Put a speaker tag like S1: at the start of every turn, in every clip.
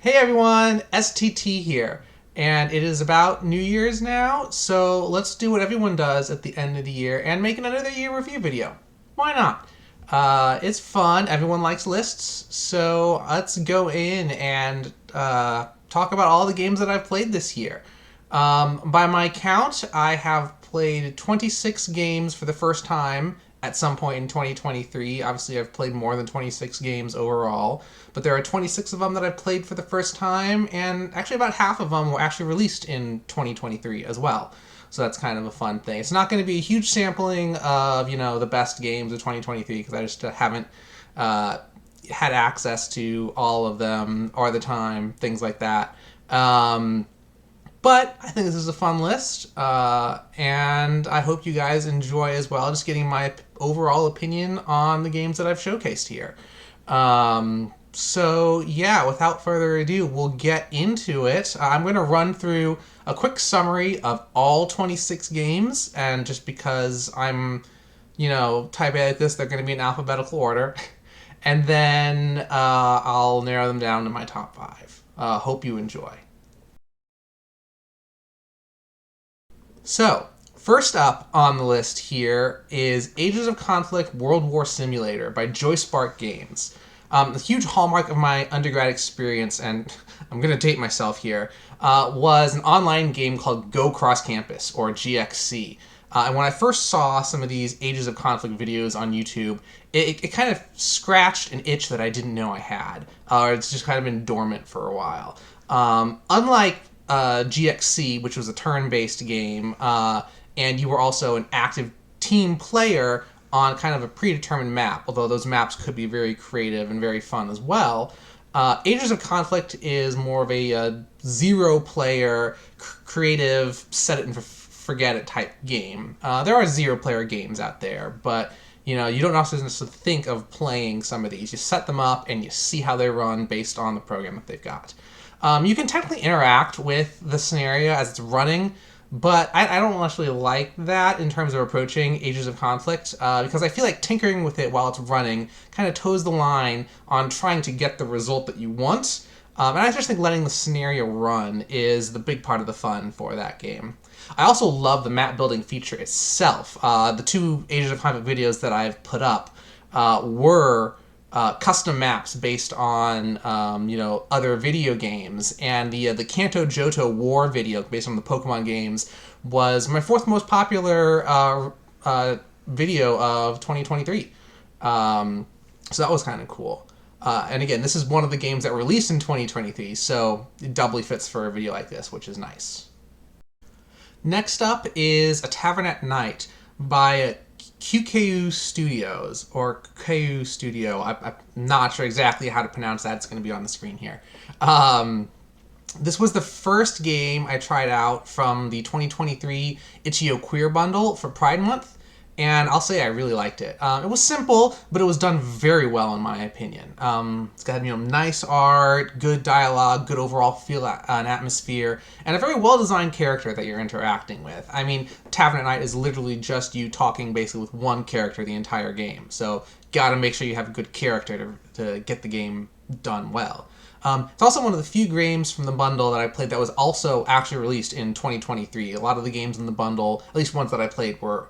S1: Hey everyone, STT here, and it is about New Year's now, so let's do what everyone does at the end of the year and make another year review video. Why not? It's fun, everyone likes lists, so let's go in and talk about all the games that I've played this year. By my count, I have played 26 games for the first time at some point in 2023. Obviously, I've played more than 26 games overall, but there are 26 of them that I've played for the first time, and actually about half of them were actually released in 2023 as well. So that's kind of a fun thing. It's not going to be a huge sampling of, the best games of 2023 because I just haven't had access to all of them or the time, things like that. But I think this is a fun list, and I hope you guys enjoy as well, just getting my overall opinion on the games that I've showcased here. So yeah, without further ado, we'll get into it. I'm going to run through a quick summary of all 26 games, and just because I'm, type A like this, they're going to be in alphabetical order. And then I'll narrow them down to my top 5. Hope you enjoy. So, first up on the list here is Ages of Conflict World War Simulator by JoySpark Games. The huge hallmark of my undergrad experience, and I'm going to date myself here, was an online game called Go Cross Campus, or GXC. And when I first saw some of these Ages of Conflict videos on YouTube, it kind of scratched an itch that I didn't know I had. It's just kind of been dormant for a while. Unlike GXC, which was a turn-based game, and you were also an active team player on kind of a predetermined map, although those maps could be very creative and very fun as well. Ages of Conflict is more of a zero-player, creative, set-it-and-forget-it type game. There are zero-player games out there, but you don't necessarily think of playing some of these. You set them up and you see how they run based on the program that they've got. You can technically interact with the scenario as it's running, but I don't actually like that in terms of approaching Ages of Conflict, because I feel like tinkering with it while it's running kind of toes the line on trying to get the result that you want. And I just think letting the scenario run is the big part of the fun for that game. I also love the map building feature itself. The 2 Ages of Conflict videos that I've put up were custom maps based on other video games, and the Kanto Johto War video based on the Pokemon games was my 4th most popular video of 2023. So that was kind of cool. And again, this is one of the games that were released in 2023, so it doubly fits for a video like this, which is nice. Next up is A Tavern at Night by qkayoo Studios, or qkayoo Studio. I'm not sure exactly how to pronounce that. It's going to be on the screen here. This was the first game I tried out from the 2023 Itch.io Queer Bundle for Pride Month, and I'll say I really liked it. It was simple, but it was done very well in my opinion. It's got nice art, good dialogue, good overall feel and atmosphere, and a very well-designed character that you're interacting with. I mean, Tavern at Night is literally just you talking basically with one character the entire game, so gotta make sure you have a good character to get the game done well. It's also one of the few games from the bundle that I played that was also actually released in 2023. A lot of the games in the bundle, at least ones that I played, were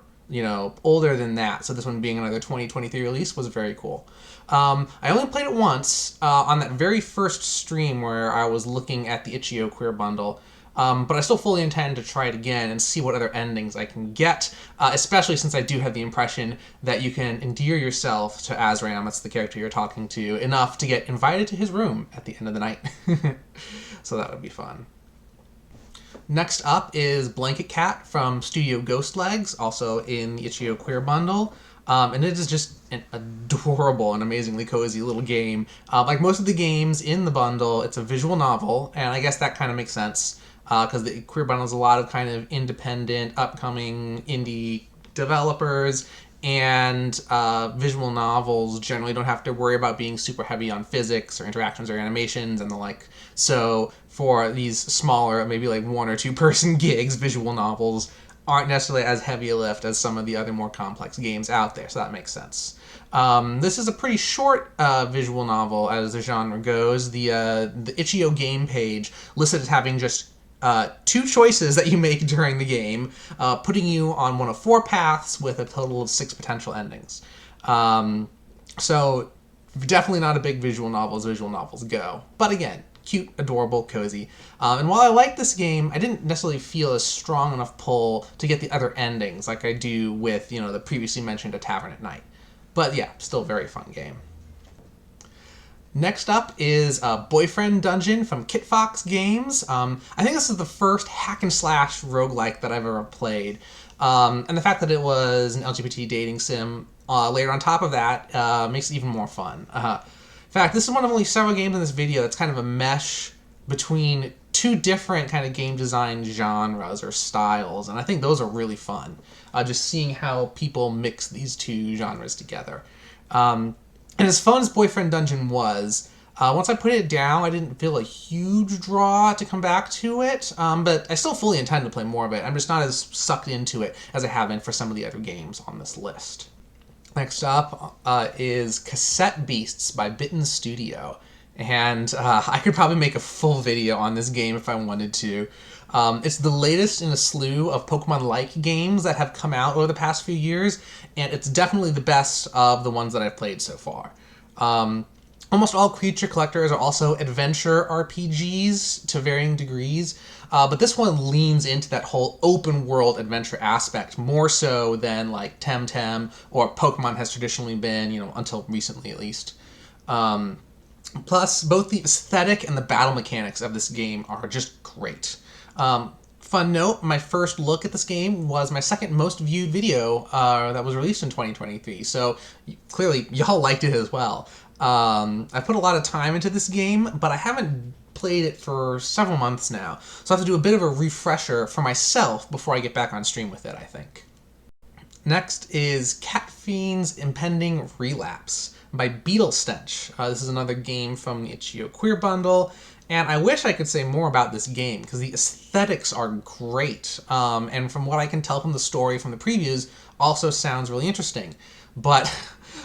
S1: older than that, so this one being another 2023 release was very cool. I only played it once on that very first stream where I was looking at the Itch.io Queer Bundle, but I still fully intend to try it again and see what other endings I can get, especially since I do have the impression that you can endear yourself to Azram, that's the character you're talking to, enough to get invited to his room at the end of the night. So that would be fun. Next up is Blanket Cat from Studio Ghost Legs, also in the Itch.io Queer Bundle. And it is just an adorable and amazingly cozy little game. Like most of the games in the bundle, it's a visual novel, and I guess that kind of makes sense, because the Queer Bundle is a lot of kind of independent, upcoming indie developers, and visual novels generally don't have to worry about being super heavy on physics or interactions or animations and the like. So for these smaller, maybe like 1 or 2 person gigs, visual novels aren't necessarily as heavy a lift as some of the other more complex games out there, so that makes sense. This is a pretty short visual novel as the genre goes. The itch.io game page listed as having just 2 choices that you make during the game, putting you on one of 4 paths with a total of 6 potential endings. So definitely not a big visual novel as visual novels go. But again, cute, adorable, cozy. And while I like this game, I didn't necessarily feel a strong enough pull to get the other endings like I do with, the previously mentioned A Tavern at Night. But yeah, still a very fun game. Next up is Boyfriend Dungeon from Kitfox Games. I think this is the first hack and slash roguelike that I've ever played. And the fact that it was an LGBT dating sim layered on top of that makes it even more fun. In fact, this is one of only several games in this video that's kind of a mesh between 2 different kind of game design genres or styles, and I think those are really fun. Just seeing how people mix these 2 genres together. And as fun as Boyfriend Dungeon was, once I put it down, I didn't feel a huge draw to come back to it, but I still fully intend to play more of it. I'm just not as sucked into it as I have been for some of the other games on this list. Next up is Cassette Beasts by Bytten Studio. And I could probably make a full video on this game if I wanted to. It's the latest in a slew of Pokemon-like games that have come out over the past few years, and it's definitely the best of the ones that I've played so far. Almost all creature collectors are also adventure RPGs to varying degrees, but this one leans into that whole open world adventure aspect more so than like Temtem or Pokemon has traditionally been, until recently at least. Plus, both the aesthetic and the battle mechanics of this game are just great. Fun note, my first look at this game was my second most viewed video that was released in 2023, so clearly y'all liked it as well. I put a lot of time into this game, but I haven't played it for several months now, so I have to do a bit of a refresher for myself before I get back on stream with it, I think. Next is Catfiend's Impending Relapse by beetlestench. This is another game from the itch.io Queer Bundle, and I wish I could say more about this game because the aesthetics are great, and from what I can tell from the story from the previews, also sounds really interesting. But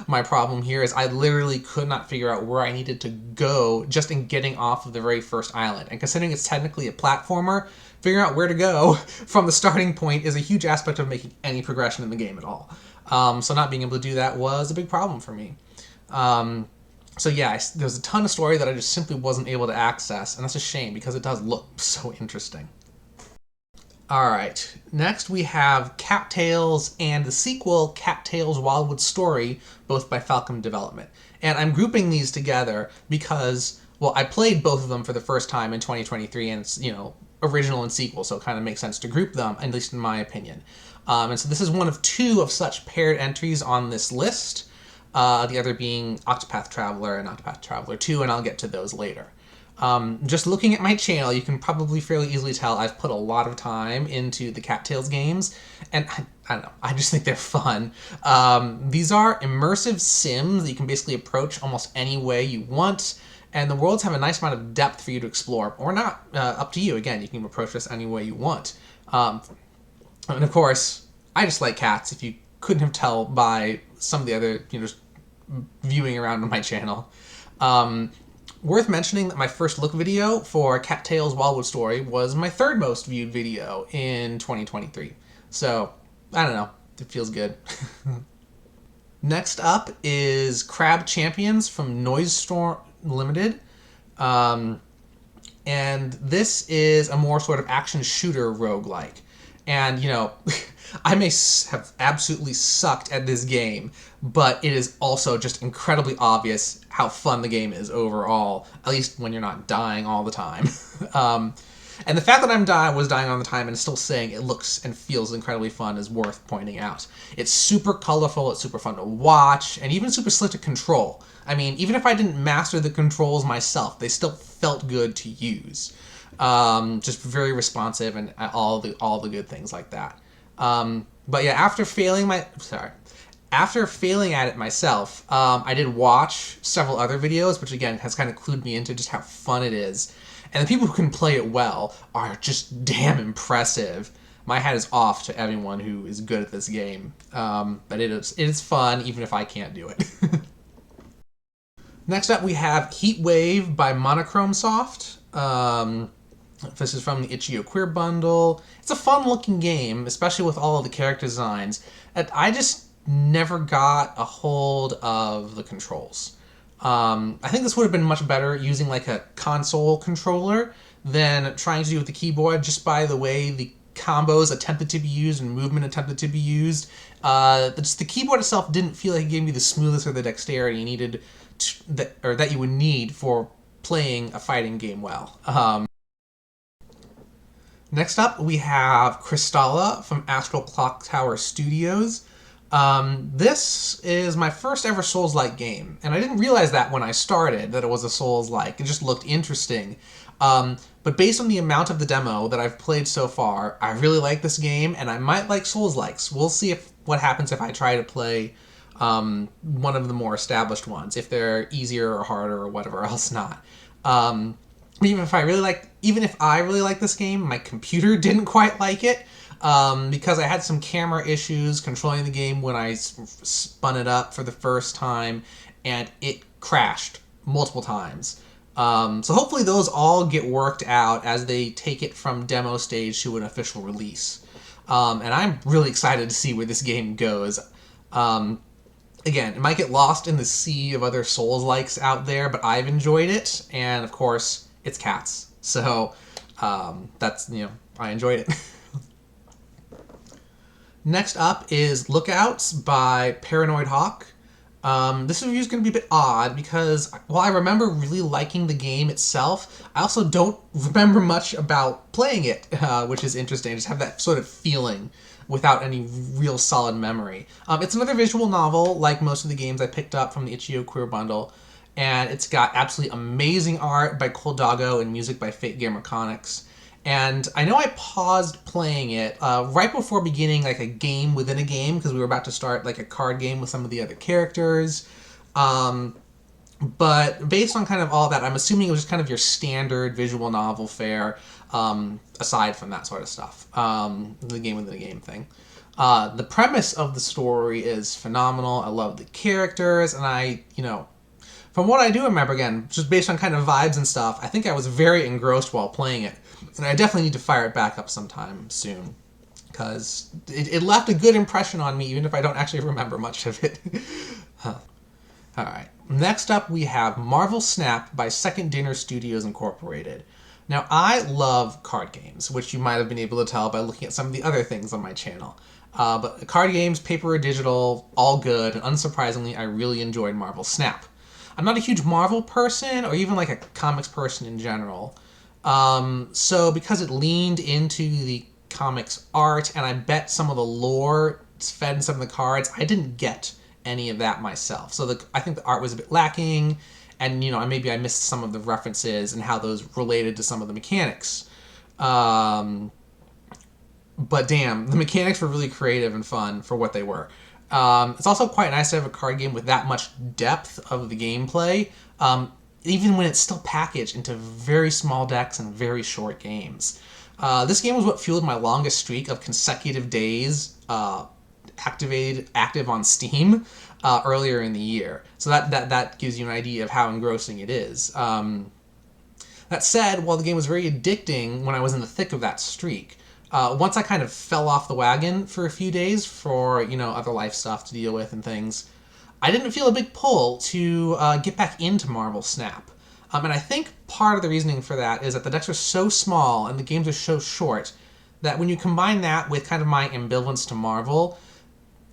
S1: my problem here is I literally could not figure out where I needed to go just in getting off of the very first island. And considering it's technically a platformer, figuring out where to go from the starting point is a huge aspect of making any progression in the game at all. So not being able to do that was a big problem for me. So yeah, there's a ton of story that I just simply wasn't able to access, and that's a shame because it does look so interesting. Alright, next we have Cattails and the sequel, Cattails Wildwood Story, both by Falcon Development. And I'm grouping these together because, well, I played both of them for the first time in 2023, and it's, original and sequel, so it kind of makes sense to group them, at least in my opinion. And so this is one of 2 of such paired entries on this list, the other being Octopath Traveler and Octopath Traveler 2, and I'll get to those later. Just looking at my channel, you can probably fairly easily tell I've put a lot of time into the Cattails games, and I don't know, I just think they're fun. These are immersive sims that you can basically approach almost any way you want, and the worlds have a nice amount of depth for you to explore, or not, up to you. Again, you can approach this any way you want. And of course, I just like cats, if you couldn't have tell by some of the other, just viewing around on my channel. Worth mentioning that my first look video for Cattails Wildwood Story was my 3rd most viewed video in 2023. So, I don't know, it feels good. Next up is Crab Champions from Noisestorm Limited. And this is a more sort of action shooter roguelike. And, I may have absolutely sucked at this game, but it is also just incredibly obvious how fun the game is overall, at least when you're not dying all the time. And the fact that I was dying all the time and still saying it looks and feels incredibly fun is worth pointing out. It's super colorful, it's super fun to watch, and even super slick to control. I mean, even if I didn't master the controls myself, they still felt good to use. Just very responsive and all the good things like that. But yeah, after failing at it myself, I did watch several other videos, which again has kind of clued me into just how fun it is. And the people who can play it well are just damn impressive. my hat is off to everyone who is good at this game. But it is fun, even if I can't do it. Next up, we have Heatwave by Monochromesoft. This is from the Itch.io Queer Bundle. It's a fun-looking game, especially with all of the character designs. And I just never got a hold of the controls. I think this would have been much better using like a console controller than trying to do with the keyboard, just by the way the combos attempted to be used and movement attempted to be used. Just the keyboard itself didn't feel like it gave me the smoothness or the dexterity you needed that you would need for playing a fighting game well. Next up, we have Kristala from Astral Clocktower Studios. This is my first ever Souls-like game, and I didn't realize that when I started, that it was a Souls-like. It just looked interesting. But based on the amount of the demo that I've played so far, I really like this game, and I might like Souls-likes. We'll see what happens if I try to play one of the more established ones, if they're easier or harder or whatever else not. Even if I really like this game, my computer didn't quite like it, because I had some camera issues controlling the game when I spun it up for the first time, and it crashed multiple times. So hopefully those all get worked out as they take it from demo stage to an official release. And I'm really excited to see where this game goes. Again, it might get lost in the sea of other Souls-likes out there, but I've enjoyed it, and of course, it's cats. So, that's, I enjoyed it. Next up is Lookouts by ParanoidHawk. This review is going to be a bit odd because while I remember really liking the game itself, I also don't remember much about playing it, which is interesting. I just have that sort of feeling without any real solid memory. It's another visual novel, like most of the games I picked up from the Itch.io Queer Bundle, and it's got absolutely amazing art by Cold Doggo and music by Fate Gamer Conics. And I know I paused playing it right before beginning like a game within a game, because we were about to start like a card game with some of the other characters. But based on kind of all that, I'm assuming it was just kind of your standard visual novel fare, aside from that sort of stuff. The game within a game thing. The premise of the story is phenomenal. I love the characters, and from what I do remember, again, just based on kind of vibes and stuff, I think I was very engrossed while playing it. And I definitely need to fire it back up sometime soon, because it left a good impression on me, even if I don't actually remember much of it. Alright, next up we have Marvel Snap by Second Dinner Studios Incorporated. Now, I love card games, which you might have been able to tell by looking at some of the other things on my channel. But card games, paper or digital, all good, and unsurprisingly, I really enjoyed Marvel Snap. I'm not a huge Marvel person, or even like a comics person in general. So because it leaned into the comics art, and I bet some of the lore fed in some of the cards, I didn't get any of that myself. So I think the art was a bit lacking, and maybe I missed some of the references and how those related to some of the mechanics. But damn, the mechanics were really creative and fun for what they were. It's also quite nice to have a card game with that much depth of the gameplay, even when it's still packaged into very small decks and very short games. This game was what fueled my longest streak of consecutive days active on Steam earlier in the year. So that gives you an idea of how engrossing it is. That said, while the game was very addicting when I was in the thick of that streak, once I kind of fell off the wagon for a few days for, other life stuff to deal with and things, I didn't feel a big pull to get back into Marvel Snap. And I think part of the reasoning for that is that the decks are so small and the games are so short that when you combine that with kind of my ambivalence to Marvel,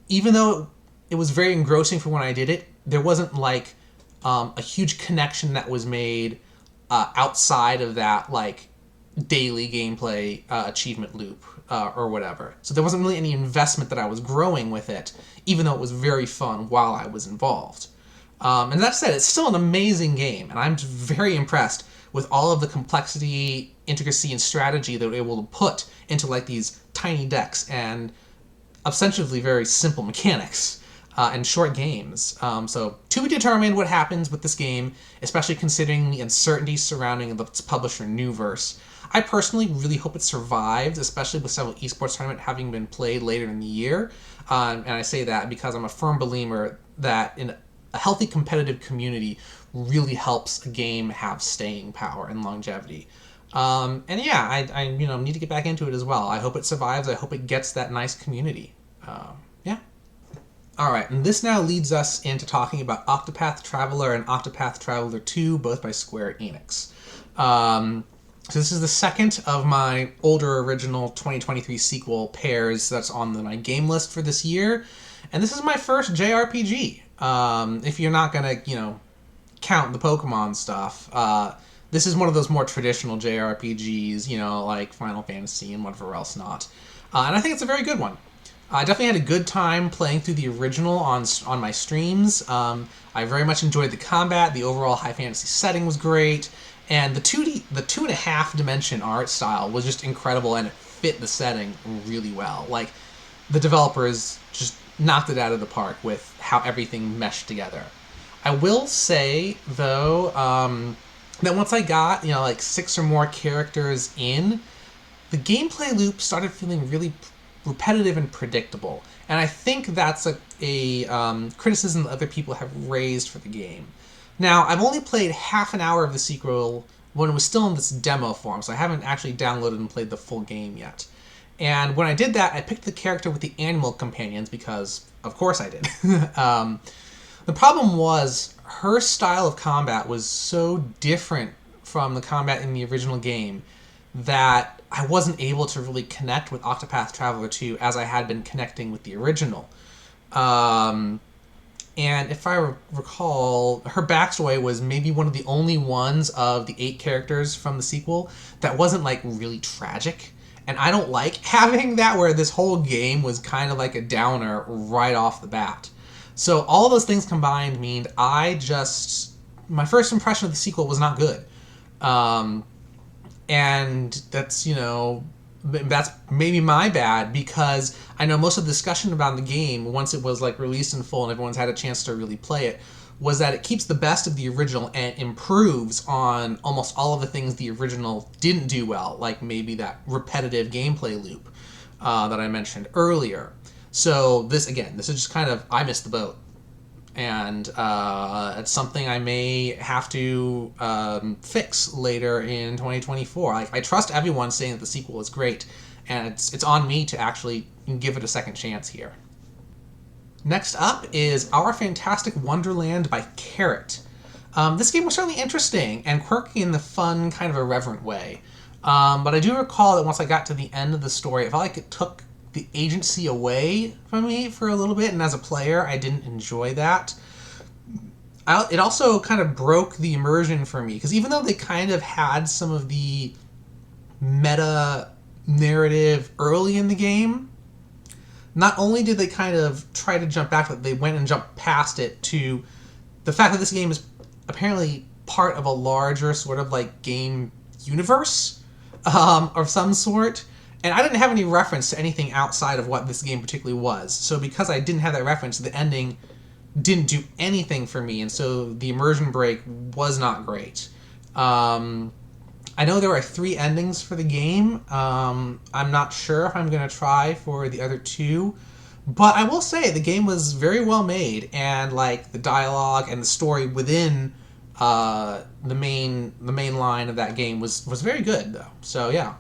S1: even though it was very engrossing for when I did it, there wasn't like a huge connection that was made outside of that like daily gameplay achievement loop or whatever. So there wasn't really any investment that I was growing with it, even though it was very fun while I was involved. And that said, it's still an amazing game, and I'm very impressed with all of the complexity, intricacy, and strategy that we're able to put into like these tiny decks and ostensibly very simple mechanics and short games. So to be determined what happens with this game, especially considering the uncertainty surrounding its publisher Newverse. I personally really hope it survives, especially with several esports tournaments having been played later in the year. And I say that because I'm a firm believer that in a healthy competitive community really helps a game have staying power and longevity. And yeah, I need to get back into it as well. I hope it survives. I hope it gets that nice community. Yeah. All right, and this now leads us into talking about Octopath Traveler and Octopath Traveler 2, both by Square Enix. So this is the second of my older original 2023 sequel pairs that's on my game list for this year, and this is my first JRPG. If you're not gonna, count the Pokemon stuff, this is one of those more traditional JRPGs, like Final Fantasy and whatever else not. And I think it's a very good one. I definitely had a good time playing through the original on my streams. I very much enjoyed the combat. The overall high fantasy setting was great, and the 2.5 dimension art style was just incredible, and it fit the setting really well. Like, the developers just knocked it out of the park with how everything meshed together. I will say though that once I got 6 or more characters in, the gameplay loop started feeling really repetitive and predictable, and I think that's a criticism that other people have raised for the game. Now, I've only played half an hour of the sequel when it was still in this demo form, so I haven't actually downloaded and played the full game yet. And when I did that, I picked the character with the animal companions because, of course I did. The problem was, her style of combat was so different from the combat in the original game that I wasn't able to really connect with Octopath Traveler 2 as I had been connecting with the original. And if I recall, her backstory was maybe one of the only ones of the 8 characters from the sequel that wasn't, really tragic. And I don't like having that, where this whole game was kind of like a downer right off the bat. So all those things combined mean my first impression of the sequel was not good. And that's maybe my bad, because I know most of the discussion about the game, once it was released in full and everyone's had a chance to really play it, was that it keeps the best of the original and improves on almost all of the things the original didn't do well, like maybe that repetitive gameplay loop that I mentioned earlier. So this is just kind of, I missed the boat. And it's something I may have to fix later in 2024. I trust everyone saying that the sequel is great, and it's on me to actually give it a second chance here. Next up is Our Fantastic Wonderland by Carrot. This game was certainly interesting and quirky in the fun, kind of irreverent way. But I do recall that once I got to the end of the story, it felt like it took the agency away from me for a little bit, and as a player, I didn't enjoy that. It also kind of broke the immersion for me, because even though they kind of had some of the meta narrative early in the game, not only did they kind of try to jump back, but they went and jumped past it to the fact that this game is apparently part of a larger sort of game universe of some sort. And I didn't have any reference to anything outside of what this game particularly was. So because I didn't have that reference, the ending didn't do anything for me, and so the immersion break was not great. I know there are 3 endings for the game. I'm not sure if I'm going to try for the other 2. But I will say the game was very well made, and the dialogue and the story within the main line of that game was very good, though. So yeah.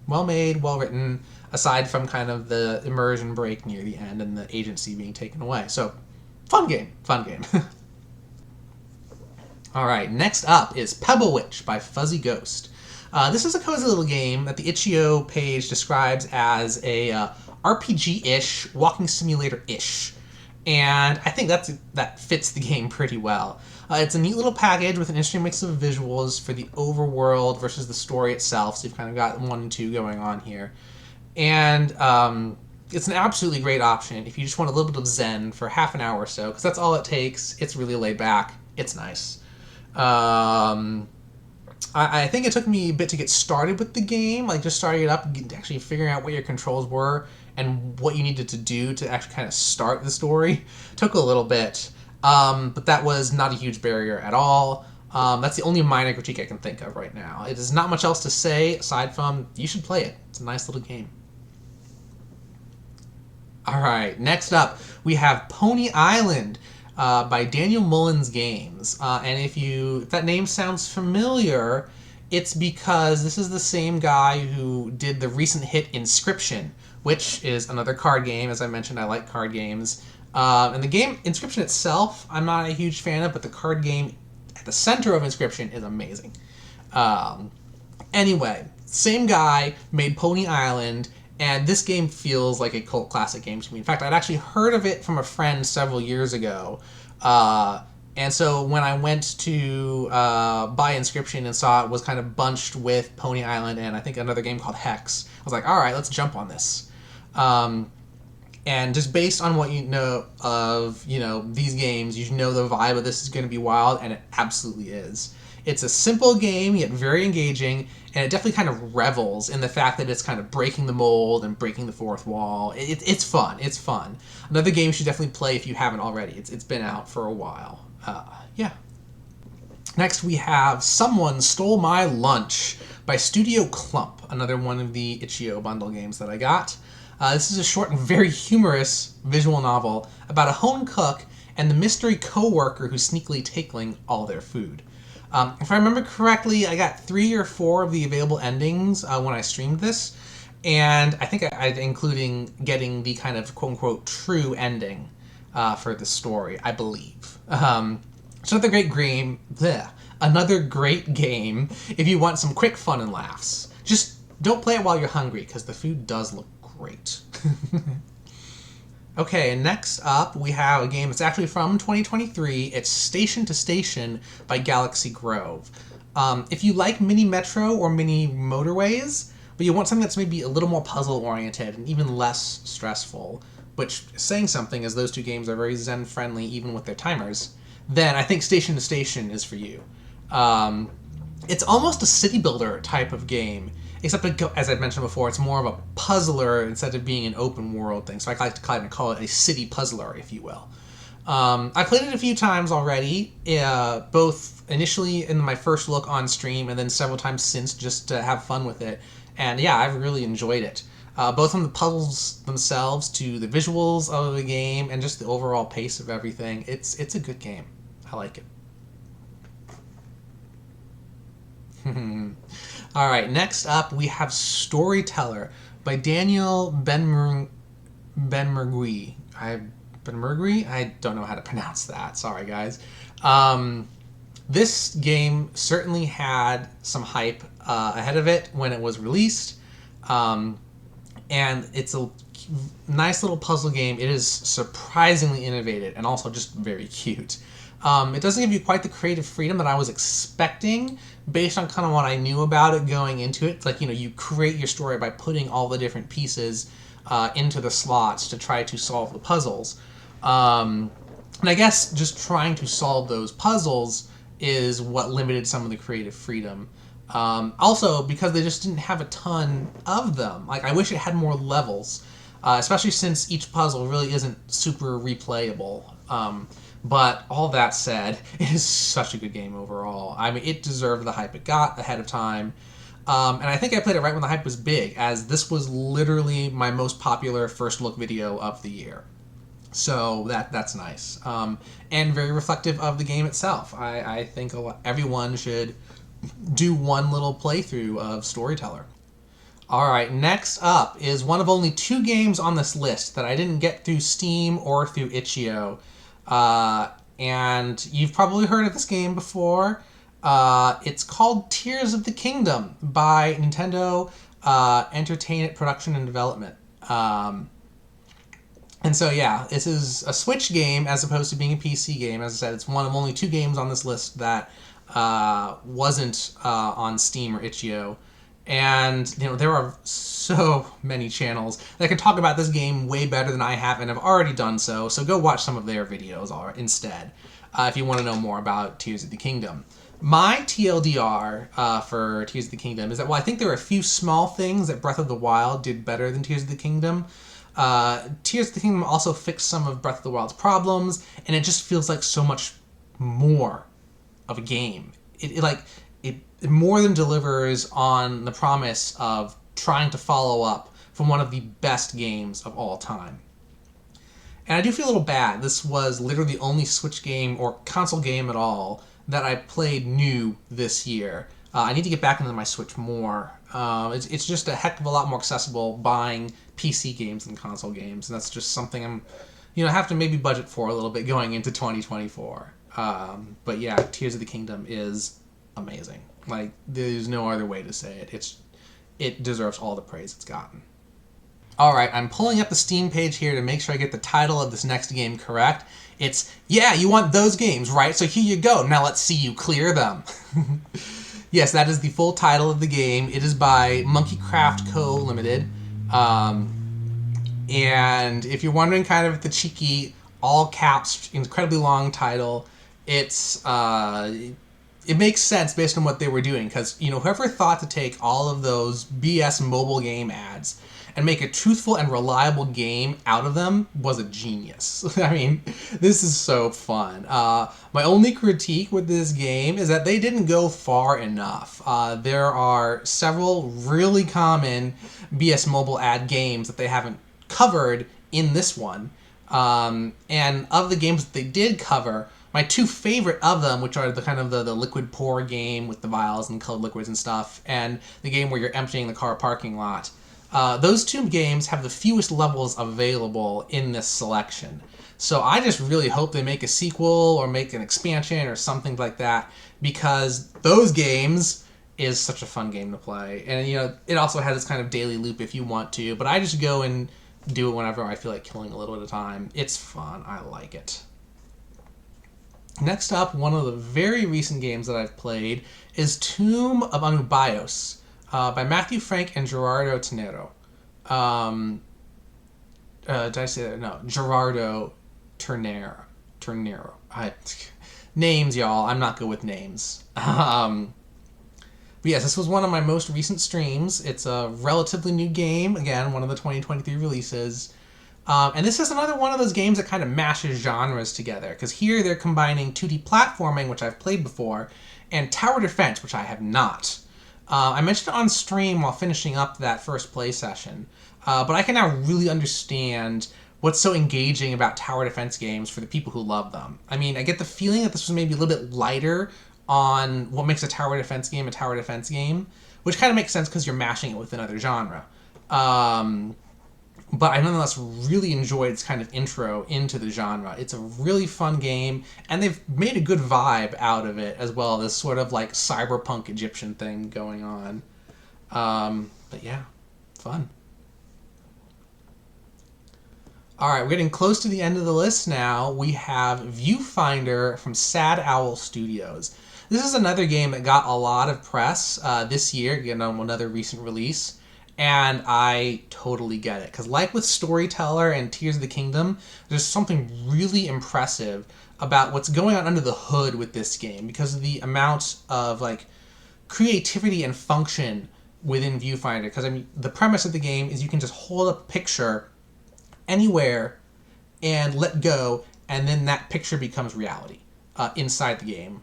S1: Well made, well written, aside from kind of the immersion break near the end and the agency being taken away. So, fun game. Alright, next up is Pebble Witch by Fuzzy Ghost. This is a cozy little game that the itch.io page describes as a RPG-ish, walking simulator-ish. And I think that fits the game pretty well. It's a neat little package with an interesting mix of visuals for the overworld versus the story itself, so you've kind of got 1 and 2 going on here. And it's an absolutely great option if you just want a little bit of zen for half an hour or so, because that's all it takes. It's really laid back. It's nice. I think it took me a bit to get started with the game, just starting it up, actually figuring out what your controls were and what you needed to do to actually kind of start the story. Took a little bit. But that was not a huge barrier at all. That's the only minor critique I can think of right now. It is not much else to say aside from you should play it. It's a nice little game. All right, next up we have Pony Island by Daniel Mullins Games. And if that name sounds familiar, it's because this is the same guy who did the recent hit Inscription, which is another card game. As I mentioned, I like card games. And the game Inscription itself, I'm not a huge fan of, but the card game at the center of Inscription is amazing. Anyway, same guy made Pony Island, and this game feels like a cult classic game to me. In fact, I'd actually heard of it from a friend several years ago. And so when I went to buy Inscription and saw it was kind of bunched with Pony Island and I think another game called Hex, I was like, all right, let's jump on this. And just based on what you know of, these games, you know the vibe of this is going to be wild, and it absolutely is. It's a simple game, yet very engaging, and it definitely kind of revels in the fact that it's kind of breaking the mold and breaking the fourth wall. It's fun. It's fun. Another game you should definitely play if you haven't already. It's been out for a while. Yeah. Next we have Someone Stole My Lunch by Studio Clump, another one of the Itch.io bundle games that I got. This is a short and very humorous visual novel about a home cook and the mystery co-worker who's sneakily taking all their food. If I remember correctly, I got 3 or 4 of the available endings when I streamed this, and I think I including getting the kind of quote-unquote true ending for the story, I believe. It's another great game. Another great game if you want some quick fun and laughs. Just don't play it while you're hungry, because the food does look great. Okay, and next up we have a game that's actually from 2023. It's Station to Station by Galaxy Grove. If you like mini Metro or mini Motorways, but you want something that's maybe a little more puzzle-oriented and even less stressful, which is saying something as those two games are very Zen-friendly even with their timers, then I think Station to Station is for you. It's almost a city builder type of game, except, as I mentioned before, it's more of a puzzler instead of being an open world thing. So I like to kind of call it a city puzzler, if you will. I played it a few times already, both initially in my first look on stream and then several times since just to have fun with it. And yeah, I've really enjoyed it. Both from the puzzles themselves to the visuals of the game and just the overall pace of everything. It's a good game. I like it. All right, next up we have Storyteller by Daniel Benmergui. I don't know how to pronounce that. Sorry, guys. This game certainly had some hype ahead of it when it was released, and it's a nice little puzzle game. It is surprisingly innovative and also just very cute. It doesn't give you quite the creative freedom that I was expecting based on kind of what I knew about it going into it. It's like, you create your story by putting all the different pieces into the slots to try to solve the puzzles. And I guess just trying to solve those puzzles is what limited some of the creative freedom. Also, because they just didn't have a ton of them. Like, I wish it had more levels, especially since each puzzle really isn't super replayable. But all that said, it is such a good game overall. I mean, it deserved the hype it got ahead of time. And I think I played it right when the hype was big, as this was literally my most popular first look video of the year. So that's nice. And very reflective of the game itself. I think everyone should do one little playthrough of Storyteller. Alright, next up is one of only 2 games on this list that I didn't get through Steam or through Itch.io. And you've probably heard of this game before. It's called Tears of the Kingdom by Nintendo Entertainment Production and Development. And so yeah, this is a Switch game as opposed to being a PC game. As I said, it's one of only 2 games on this list that wasn't on Steam or Itch.io. And there are so many channels that can talk about this game way better than I have and have already done so. So go watch some of their videos instead if you want to know more about Tears of the Kingdom. My TLDR for Tears of the Kingdom is that I think there are a few small things that Breath of the Wild did better than Tears of the Kingdom. Tears of the Kingdom also fixed some of Breath of the Wild's problems, and it just feels like so much more of a game it more than delivers on the promise of trying to follow up from one of the best games of all time. And I do feel a little bad. This was literally the only Switch game or console game at all that I played new this year. I need to get back into my Switch more. It's just a heck of a lot more accessible buying PC games than console games, and that's just something I'm, have to maybe budget for a little bit going into 2024. But yeah, Tears of the Kingdom is amazing. Like, there's no other way to say it. It deserves all the praise it's gotten. Alright, I'm pulling up the Steam page here to make sure I get the title of this next game correct. It's, yeah, you want those games, right? So here you go. Now let's see you clear them. Yes, that is the full title of the game. It is by Monkey Craft Co. Limited. And if you're wondering kind of the cheeky, all caps, incredibly long title, it makes sense based on what they were doing. Because, whoever thought to take all of those BS mobile game ads and make a truthful and reliable game out of them was a genius. I mean, this is so fun. My only critique with this game is that they didn't go far enough. There are several really common BS mobile ad games that they haven't covered in this one. And of the games that they did cover, my two favorite of them, which are the kind of the liquid pour game with the vials and colored liquids and stuff, and the game where you're emptying the car parking lot, those two games have the fewest levels available in this selection. So I just really hope they make a sequel or make an expansion or something like that, because those games is such a fun game to play. And, it also has this kind of daily loop if you want to, but I just go and do it whenever I feel like killing a little at a time. It's fun. I like it. Next up, one of the very recent games that I've played is Tomb of Anubios, by Matthew Frank and Gerardo Ternero. Did I say that? No, Gerardo Ternero. Names, y'all. I'm not good with names. But yes, this was one of my most recent streams. It's a relatively new game. Again, one of the 2023 releases. And this is another one of those games that kind of mashes genres together. Because here they're combining 2D platforming, which I've played before, and tower defense, which I have not. I mentioned it on stream while finishing up that first play session, but I can now really understand what's so engaging about tower defense games for the people who love them. I mean, I get the feeling that this was maybe a little bit lighter on what makes a tower defense game, which kind of makes sense because you're mashing it with another genre. But I nonetheless really enjoyed its kind of intro into the genre. It's a really fun game, and they've made a good vibe out of it as well, this sort of like cyberpunk Egyptian thing going on. But yeah, fun. Alright, we're getting close to the end of the list now. We have Viewfinder from Sad Owl Studios. This is another game that got a lot of press this year, another recent release. And I totally get it. Because like with Storyteller and Tears of the Kingdom, there's something really impressive about what's going on under the hood with this game. Because of the amount of creativity and function within Viewfinder. Because the premise of the game is you can just hold up a picture anywhere and let go, and then that picture becomes reality inside the game.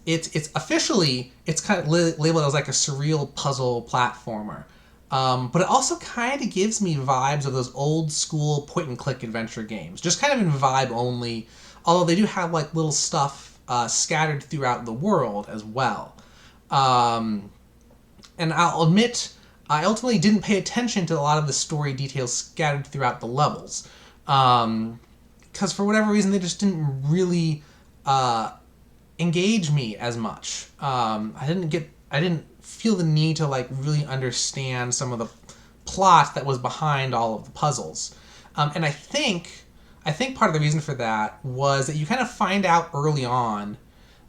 S1: It's officially, it's kind of labeled as like a surreal puzzle platformer. But it also kind of gives me vibes of those old school point-and-click adventure games. Just kind of in vibe only, although they do have little stuff scattered throughout the world as well. And I'll admit, I ultimately didn't pay attention to a lot of the story details scattered throughout the levels. Because for whatever reason, they just didn't really engage me as much. I didn't feel the need to really understand some of the plot that was behind all of the puzzles. And I think part of the reason for that was that you kind of find out early on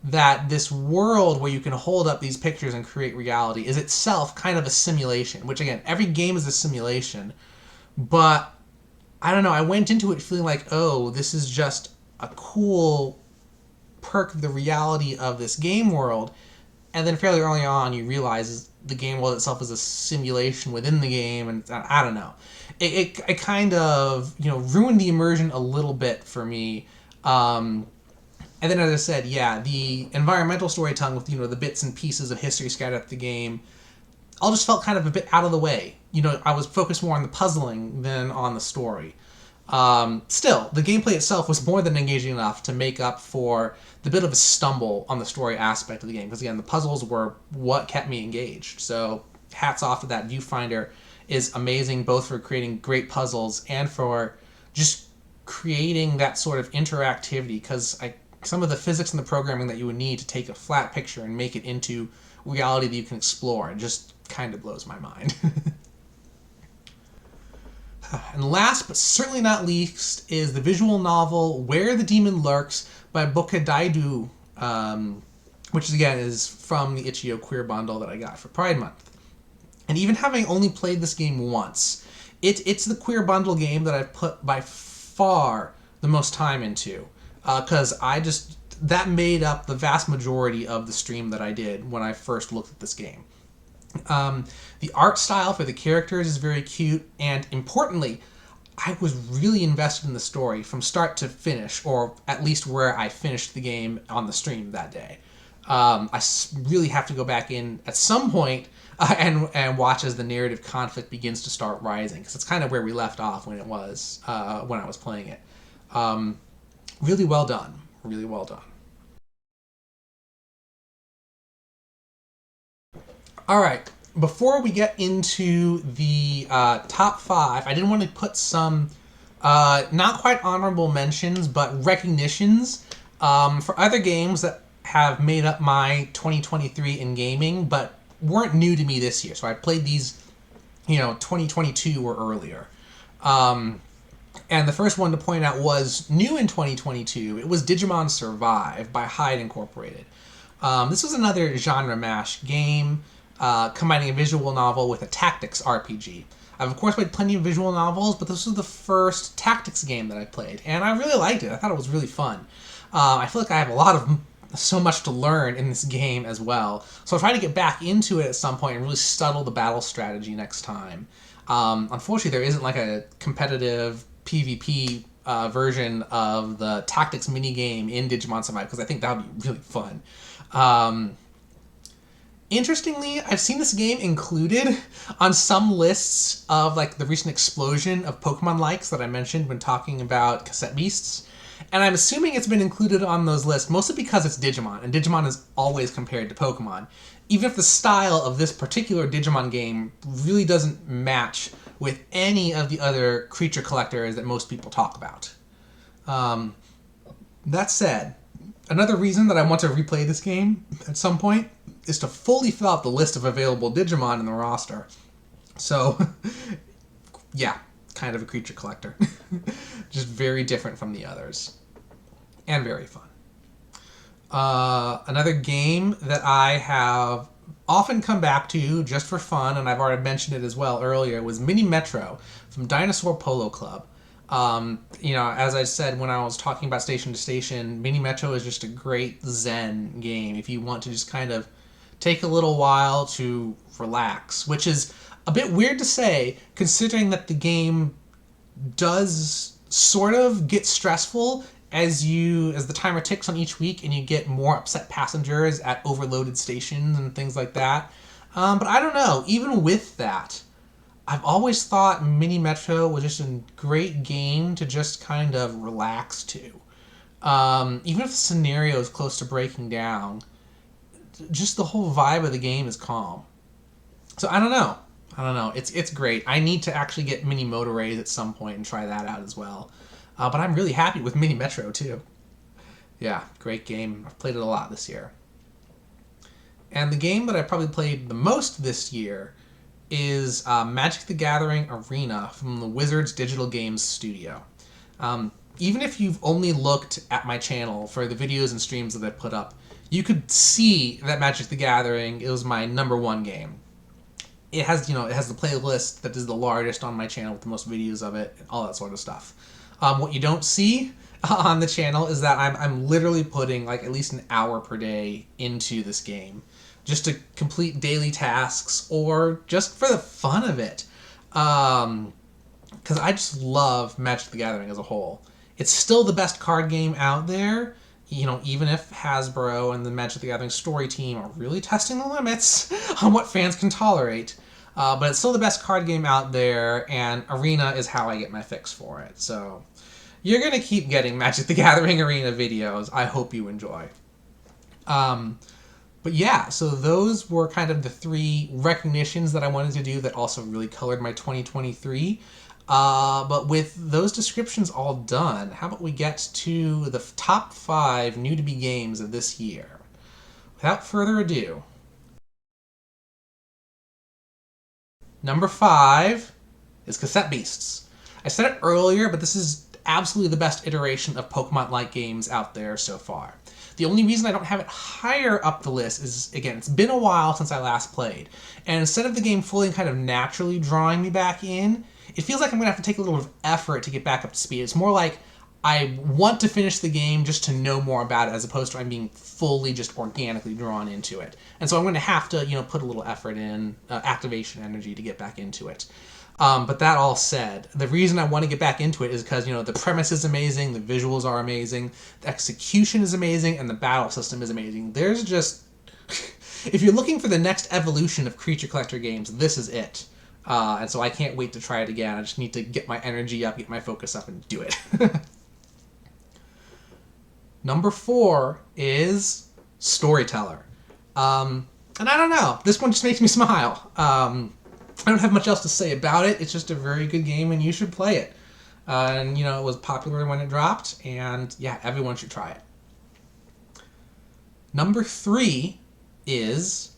S1: that this world where you can hold up these pictures and create reality is itself kind of a simulation, which again, every game is a simulation, but I don't know, I went into it feeling like, oh, this is just a cool perk of the reality of this game world, and then fairly early on you realize the game world itself is a simulation within the game, and I don't know. It kind of ruined the immersion a little bit for me. And then, as I said, yeah, the environmental storytelling with, the bits and pieces of history scattered at the game all just felt kind of a bit out of the way. I was focused more on the puzzling than on the story. Still, the gameplay itself was more than engaging enough to make up for the bit of a stumble on the story aspect of the game. Because again, the puzzles were what kept me engaged. So hats off to that. Viewfinder is amazing, both for creating great puzzles and for just creating that sort of interactivity. Because some of the physics and the programming that you would need to take a flat picture and make it into reality that you can explore, it just kind of blows my mind. And last but certainly not least is the visual novel Where the Demon Lurks by Bokadaidu, which again is from the Itch.io Queer Bundle that I got for Pride Month. And even having only played this game once, it's the Queer Bundle game that I've put by far the most time into, because that made up the vast majority of the stream that I did when I first looked at this game. The art style for the characters is very cute, and importantly, I was really invested in the story from start to finish, or at least where I finished the game on the stream that day. I really have to go back in at some point and watch as the narrative conflict begins to start rising, because it's kind of where we left off when I was playing it. Really well done. Really well done. All right, before we get into the top 5, I did want to put some not quite honorable mentions, but recognitions for other games that have made up my 2023 in gaming, but weren't new to me this year. So I played these, 2022 or earlier. And the first one to point out was new in 2022. It was Digimon Survive by Hyde Incorporated. This was another genre mash game, combining a visual novel with a tactics RPG. I've of course played plenty of visual novels, but this was the first tactics game that I played, and I really liked it. I thought it was really fun. I feel like I have so much to learn in this game as well, so I'll try to get back into it at some point and really study the battle strategy next time. Unfortunately, there isn't like a competitive PvP version of the tactics minigame in Digimon Survive, because I think that would be really fun. Interestingly, I've seen this game included on some lists of like the recent explosion of Pokemon likes that I mentioned when talking about Cassette Beasts. And I'm assuming it's been included on those lists mostly because it's Digimon, and Digimon is always compared to Pokemon. Even if the style of this particular Digimon game really doesn't match with any of the other creature collectors that most people talk about. That said, another reason that I want to replay this game at some point is to fully fill out the list of available Digimon in the roster. So, yeah, kind of a creature collector. Just very different from the others. And very fun. Another game that I have often come back to just for fun, and I've already mentioned it as well earlier, was Mini Metro from Dinosaur Polo Club. As I said when I was talking about Station to Station, Mini Metro is just a great zen game if you want to just kind of take a little while to relax, which is a bit weird to say considering that the game does sort of get stressful as the timer ticks on each week and you get more upset passengers at overloaded stations and things like that. But I don't know, even with that, I've always thought Mini Metro was just a great game to just kind of relax to. Even if the scenario is close to breaking down, just the whole vibe of the game is calm. So I don't know. It's great. I need to actually get Mini Motor Rays at some point and try that out as well. But I'm really happy with Mini Metro too. Yeah, great game. I've played it a lot this year. And the game that I probably played the most this year is Magic the Gathering Arena from the Wizards Digital Games Studio. Even if you've only looked at my channel for the videos and streams that I put up, you could see that Magic the Gathering is my #1 game. It has the playlist that is the largest on my channel with the most videos of it, and all that sort of stuff. What you don't see on the channel is that I'm literally putting like at least an hour per day into this game, just to complete daily tasks or just for the fun of it. Because I just love Magic the Gathering as a whole. It's still the best card game out there, even if Hasbro and the Magic the Gathering story team are really testing the limits on what fans can tolerate, but it's still the best card game out there, and Arena is how I get my fix for it. So you're going to keep getting Magic the Gathering Arena videos. I hope you enjoy. But yeah, so those were kind of the 3 recognitions that I wanted to do that also really colored my 2023. But with those descriptions all done, how about we get to the top 5 new-to-be games of this year? Without further ado, number 5 is Cassette Beasts. I said it earlier, but this is absolutely the best iteration of Pokemon-like games out there so far. The only reason I don't have it higher up the list is, again, it's been a while since I last played. And instead of the game fully kind of naturally drawing me back in, it feels like I'm going to have to take a little bit of effort to get back up to speed. It's more like I want to finish the game just to know more about it, as opposed to I'm being fully just organically drawn into it. And so I'm going to have to, put a little effort in, activation energy to get back into it. But that all said, the reason I want to get back into it is because, the premise is amazing, the visuals are amazing, the execution is amazing, and the battle system is amazing. There's just... if you're looking for the next evolution of creature collector games, this is it. And so I can't wait to try it again. I just need to get my energy up, get my focus up, and do it. Number 4 is Storyteller. And I don't know, this one just makes me smile. I don't have much else to say about it. It's just a very good game, and you should play it. And, it was popular when it dropped, and yeah, everyone should try it. Number 3 is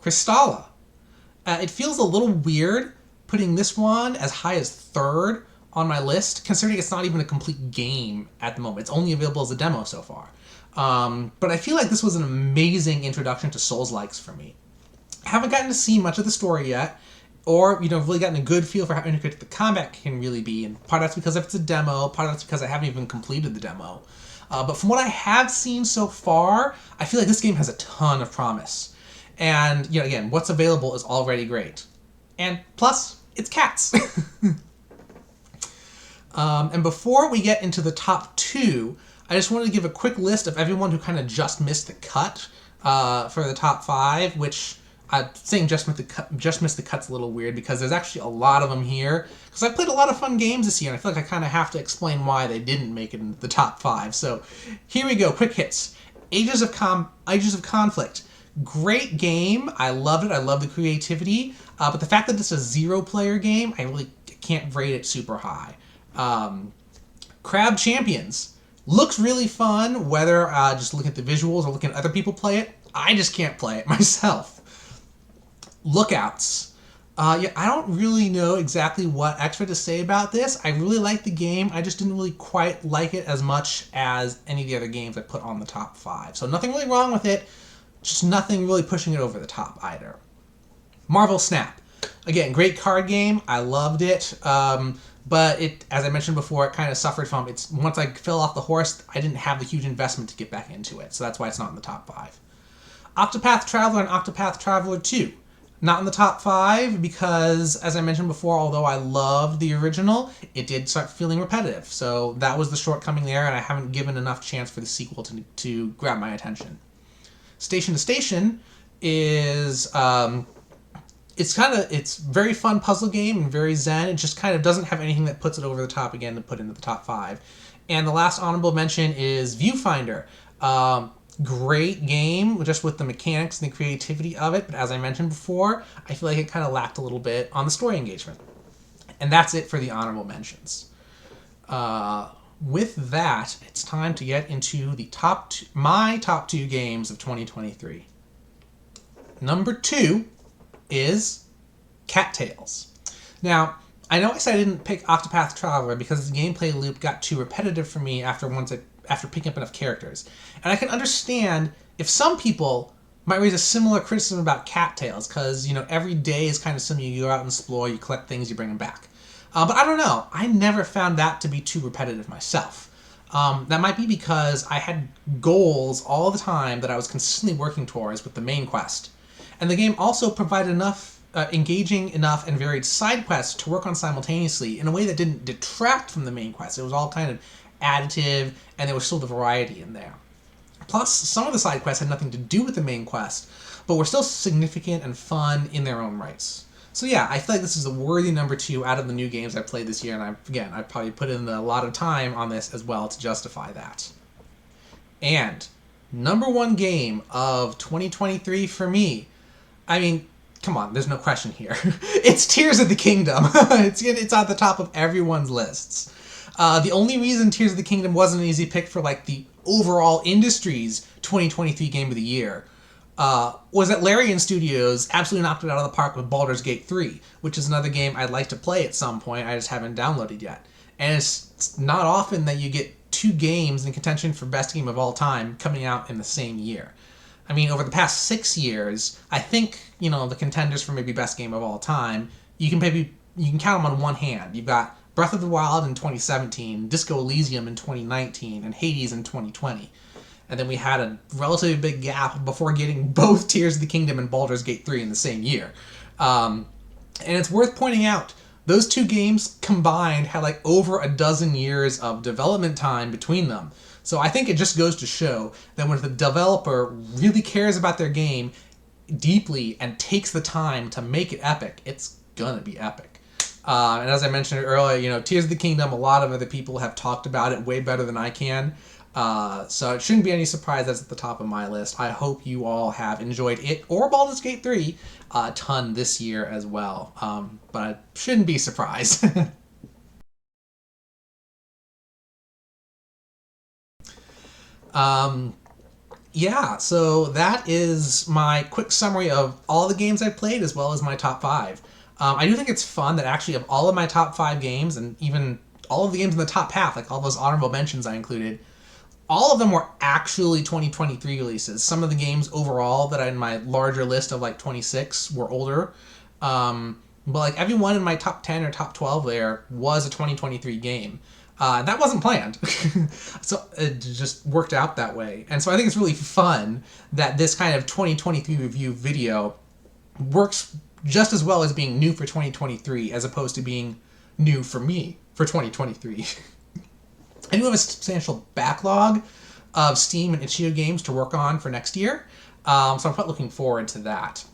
S1: Kristala. It feels a little weird putting this one as high as 3rd on my list, considering it's not even a complete game at the moment. It's only available as a demo so far. But I feel like this was an amazing introduction to Souls-likes for me. I haven't gotten to see much of the story yet, or, really gotten a good feel for how intricate the combat can really be. And part of that's because it's a demo, part of that's because I haven't even completed the demo. But from what I have seen so far, I feel like this game has a ton of promise. And, again, what's available is already great. And plus, it's cats. And before we get into the top 2, I just wanted to give a quick list of everyone who kind of just missed the cut for the top 5, which... saying just missed the cut's a little weird because there's actually a lot of them here. Because I've played a lot of fun games this year, and I feel like I kind of have to explain why they didn't make it into the top 5. So here we go, quick hits. Ages of Conflict. Great game. I loved it. I love the creativity. But the fact that this is a 0-player game, I really can't rate it super high. Crab Champions. Looks really fun, whether just looking at the visuals or looking at other people play it. I just can't play it myself. Lookouts. I don't really know exactly what extra to say about this. I really like the game. I just didn't really quite like it as much as any of the other games I put on the top 5. So nothing really wrong with it, just nothing really pushing it over the top either. Marvel Snap. Again, great card game. I loved it. But it, as I mentioned before, it kind of suffered from once I fell off the horse, I didn't have the huge investment to get back into it. So that's why it's not in the top 5. Octopath Traveler and Octopath Traveler 2. Not in the top 5 because, as I mentioned before, although I loved the original, it did start feeling repetitive. So that was the shortcoming there, and I haven't given enough chance for the sequel to grab my attention. Station to Station is it's very fun puzzle game and very zen. It just kind of doesn't have anything that puts it over the top again to put into the top 5. And the last honorable mention is Viewfinder. Great game, just with the mechanics and the creativity of it, but as I mentioned before, I feel like it kind of lacked a little bit on the story engagement. And that's it for the honorable mentions. With that, it's time to get into the my top 2 games of 2023. Number 2 is Cattails. Now, I know I said I didn't pick Octopath Traveler because the gameplay loop got too repetitive for me after picking up enough characters. And I can understand if some people might raise a similar criticism about Cattails, because, every day is kind of similar. You go out and explore, you collect things, you bring them back. But I don't know. I never found that to be too repetitive myself. That might be because I had goals all the time that I was consistently working towards with the main quest. And the game also provided enough, engaging enough and varied side quests to work on simultaneously in a way that didn't detract from the main quest. It was all kind of additive, and there was still the variety in there. Plus, some of the side quests had nothing to do with the main quest, but were still significant and fun in their own rights. So yeah, I feel like this is a worthy number 2 out of the new games I've played this year, and I've probably put in a lot of time on this as well to justify that. And number 1 game of 2023 for me, I mean, come on, there's no question here. It's Tears of the Kingdom. It's at the top of everyone's lists. The only reason Tears of the Kingdom wasn't an easy pick for like the overall industry's 2023 Game of the Year was that Larian Studios absolutely knocked it out of the park with Baldur's Gate 3, which is another game I'd like to play at some point. I just haven't downloaded yet. And it's not often that you get 2 games in contention for best game of all time coming out in the same year. I mean, over the past 6 years, I think, the contenders for maybe best game of all time, you can count them on one hand. You've got Breath of the Wild in 2017, Disco Elysium in 2019, and Hades in 2020. And then we had a relatively big gap before getting both Tears of the Kingdom and Baldur's Gate 3 in the same year. And it's worth pointing out, those 2 games combined had like over a dozen years of development time between them. So I think it just goes to show that when the developer really cares about their game deeply and takes the time to make it epic, it's gonna be epic. And as I mentioned earlier, Tears of the Kingdom, a lot of other people have talked about it way better than I can. So it shouldn't be any surprise that's at the top of my list. I hope you all have enjoyed it or Baldur's Gate 3 a ton this year as well. But I shouldn't be surprised. Yeah, so that is my quick summary of all the games I've played as well as my top 5. I do think it's fun that actually of all of my top 5 games, and even all of the games in the top half, like all those honorable mentions I included, all of them were actually 2023 releases. Some of the games overall that I in my larger list of like 26 were older. But like every one in my top 10 or top 12 there was a 2023 game. That wasn't planned. So it just worked out that way. And so I think it's really fun that this kind of 2023 review video works just as well as being new for 2023 as opposed to being new for me for 2023. I do have a substantial backlog of Steam and itch.io games to work on for next year, so I'm quite looking forward to that.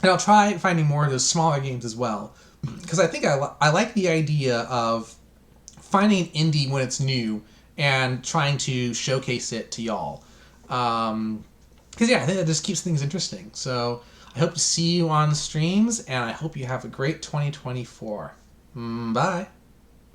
S1: And I'll try finding more of those smaller games as well, because I think I like the idea of finding an indie when it's new and trying to showcase it to y'all. Because yeah, I think that just keeps things interesting. So I hope to see you on the streams, and I hope you have a great 2024. Bye.